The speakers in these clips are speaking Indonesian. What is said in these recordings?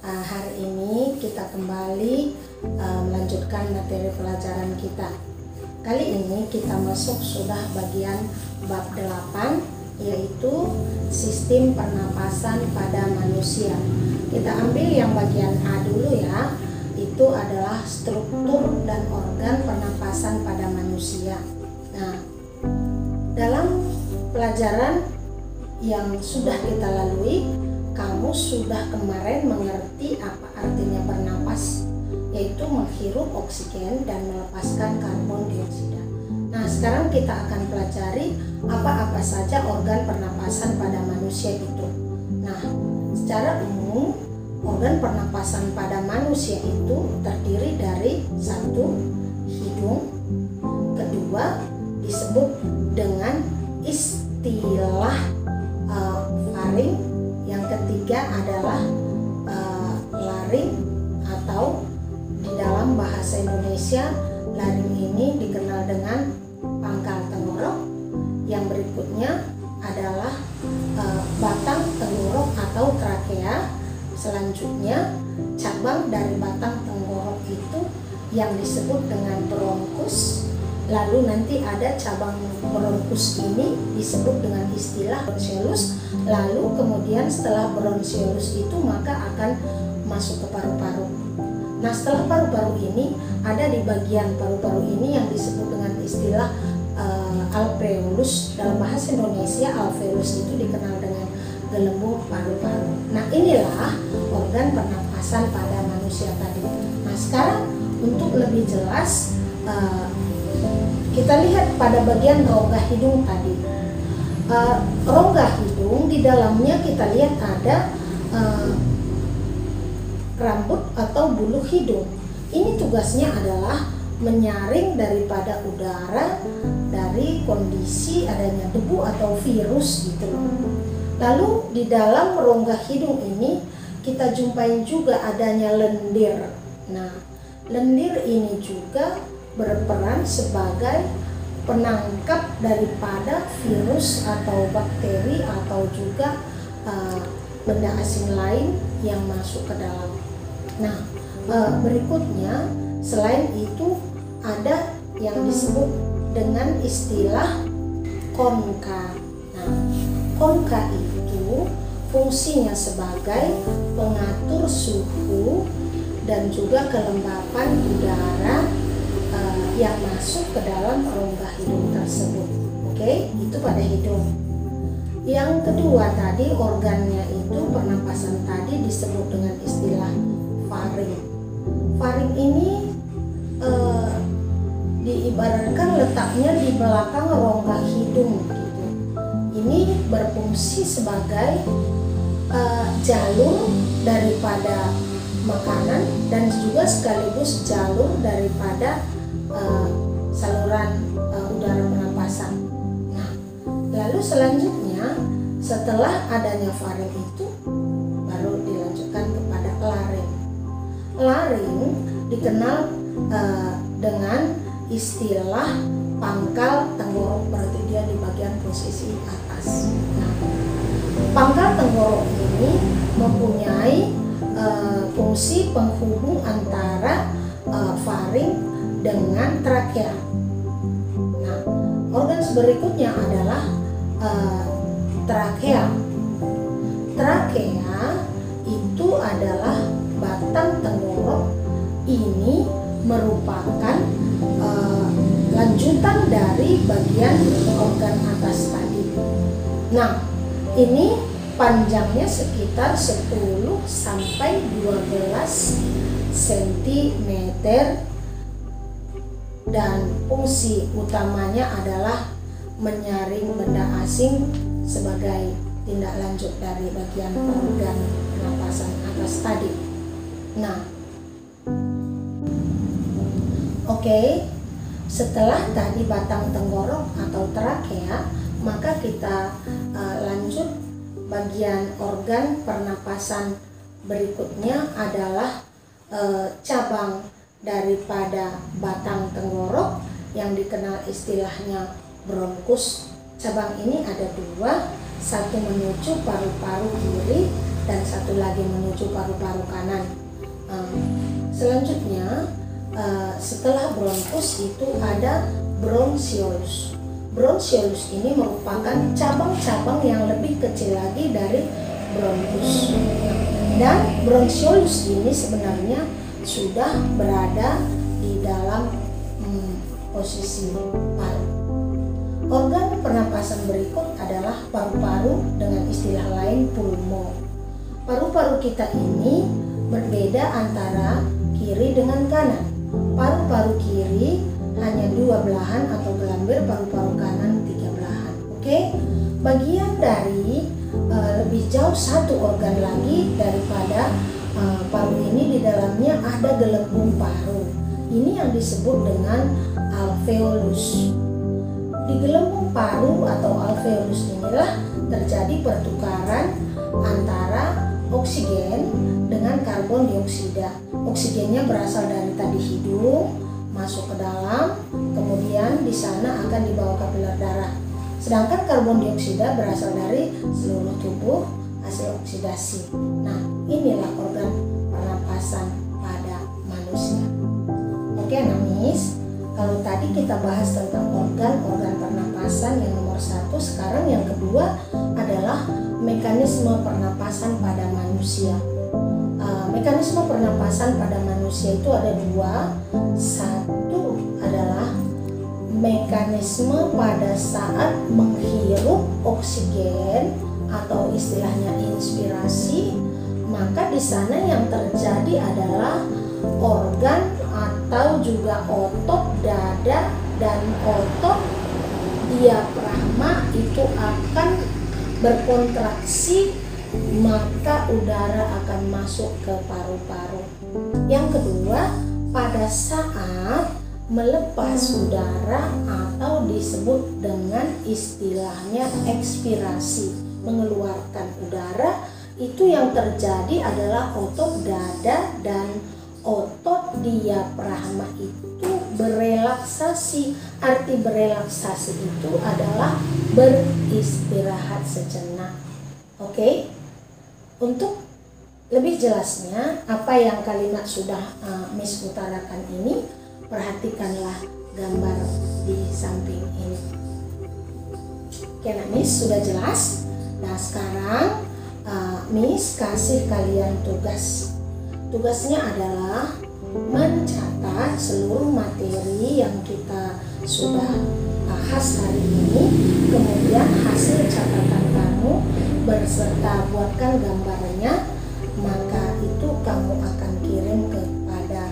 Hari ini kita kembali melanjutkan materi pelajaran kita. Kali ini kita masuk sudah bagian bab 8, yaitu sistem pernapasan pada manusia. Kita ambil yang bagian A dulu ya. Itu adalah struktur dan organ pernapasan pada manusia. Nah, dalam pelajaran yang sudah kita lalui, kamu sudah kemarin mengerti apa artinya bernapas, yaitu menghirup oksigen dan melepaskan karbon dioksida. Nah, sekarang kita akan pelajari apa-apa saja organ pernapasan pada manusia itu. Nah, secara umum organ pernapasan pada manusia itu terdiri dari satu, hidung, kedua disebut dengan istilah faring, yang ketiga adalah laring, atau di dalam bahasa Indonesia laring ini dikenal dengan pangkal tenggorok. Yang berikutnya adalah batang tenggorok atau trakea. Selanjutnya cabang dari batang tenggorok itu yang disebut dengan bronkus. Lalu nanti ada cabang bronkus ini disebut dengan istilah bronchiolus. Lalu kemudian setelah bronchiolus itu maka akan masuk ke paru-paru. Nah, setelah paru-paru ini ada di bagian paru-paru ini yang disebut dengan istilah alveolus. Dalam bahasa Indonesia alveolus itu dikenal dengan gelembung paru-paru. Nah, inilah organ pernapasan pada manusia tadi. Nah, sekarang untuk lebih jelas kita lihat pada bagian rongga hidung tadi. Rongga hidung di dalamnya kita lihat ada rambut atau bulu hidung. Ini tugasnya adalah menyaring daripada udara dari kondisi adanya debu atau virus gitu loh. Lalu di dalam rongga hidung ini kita jumpai juga adanya lendir. Nah, lendir ini juga berperan sebagai penangkap daripada virus atau bakteri atau juga benda asing lain yang masuk ke dalam. Nah, berikutnya selain itu ada yang disebut dengan istilah konka. Nah, konka itu fungsinya sebagai pengatur suhu dan juga kelembapan udara yang masuk ke dalam rongga hidung tersebut. Oke, itu pada hidung. Yang kedua tadi organnya itu pernapasan tadi disebut dengan istilah faring. Faring ini diibaratkan letaknya di belakang rongga hidung gitu. Ini berfungsi sebagai jalur daripada makanan dan juga sekaligus jalur daripada saluran udara pernapasan. Nah, lalu selanjutnya setelah adanya faring itu baru dilanjutkan kepada laring. Laring dikenal dengan istilah pangkal tenggorok, berarti dia di bagian posisi atas. Nah, pangkal tenggorok ini mempunyai fungsi penghubung antara faring dengan trakea. Nah, organ berikutnya adalah trakea. Trakea itu adalah batang tenggorok. Ini merupakan lanjutan dari bagian organ atas tadi. Nah, ini panjangnya sekitar 10 sampai 12 cm dan fungsi utamanya adalah menyaring benda asing sebagai tindak lanjut dari bagian organ pernapasan atas tadi. Nah, oke, setelah tadi batang tenggorok atau trakea, maka kita lanjut bagian organ pernapasan berikutnya adalah cabang daripada batang tenggorok yang dikenal istilahnya bronkus. Cabang ini ada dua, satu menuju paru-paru kiri dan satu lagi menuju paru-paru kanan. Selanjutnya setelah bronkus itu ada bronchiolus. Bronchiolus ini merupakan cabang-cabang yang lebih kecil lagi dari bronkus. Dan bronchiolus ini sebenarnya sudah berada di dalam posisi paru. Organ pernapasan berikut adalah paru-paru, dengan istilah lain pulmo. Paru-paru kita ini berbeda antara kiri dengan kanan. Paru-paru kiri hanya 2 belahan atau gelambir, paru-paru kanan 3 belahan. Oke? Bagian dari lebih jauh satu organ lagi daripada paru ini, di dalamnya ada gelembung paru. Ini yang disebut dengan alveolus. Di gelembung paru atau alveolus inilah terjadi pertukaran antara oksigen dengan karbon dioksida. Oksigennya berasal dari tadi hidung, masuk ke dalam, kemudian di sana akan dibawa kapiler darah. Sedangkan karbon dioksida berasal dari seluruh tubuh hasil oksidasi. Nah, inilah organ pernapasan pada manusia. Oke, Miss, kalau tadi kita bahas tentang organ-organ pernapasan yang nomor 1, sekarang yang kedua adalah mekanisme pernapasan pada manusia. Mekanisme pernapasan pada manusia itu ada 2. Satu adalah mekanisme pada saat menghirup oksigen atau istilahnya inspirasi, maka di sana yang terjadi adalah organ atau juga otot dada dan otot diafragma itu akan berkontraksi, maka udara akan masuk ke paru-paru. Yang kedua, pada saat melepas udara atau disebut dengan istilahnya ekspirasi, mengeluarkan udara, itu yang terjadi adalah otot dada dan otot diafragma itu berelaksasi. Arti berelaksasi itu adalah beristirahat sejenak. Oke? Untuk lebih jelasnya apa yang kalimat sudah Miss utarakan ini, perhatikanlah gambar di samping ini. Oke, Miss sudah jelas. Nah, sekarang Miss kasih kalian tugas. Tugasnya adalah mencatat seluruh materi yang kita sudah bahas hari ini, kemudian hasil catatan kamu berserta buatkan gambarnya, maka itu kamu akan kirim kepada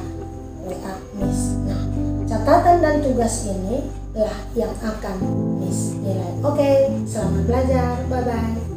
WA Miss. Nah, catatan dan tugas ini lah yang akan Miss nilai. Oke, selamat belajar, bye-bye.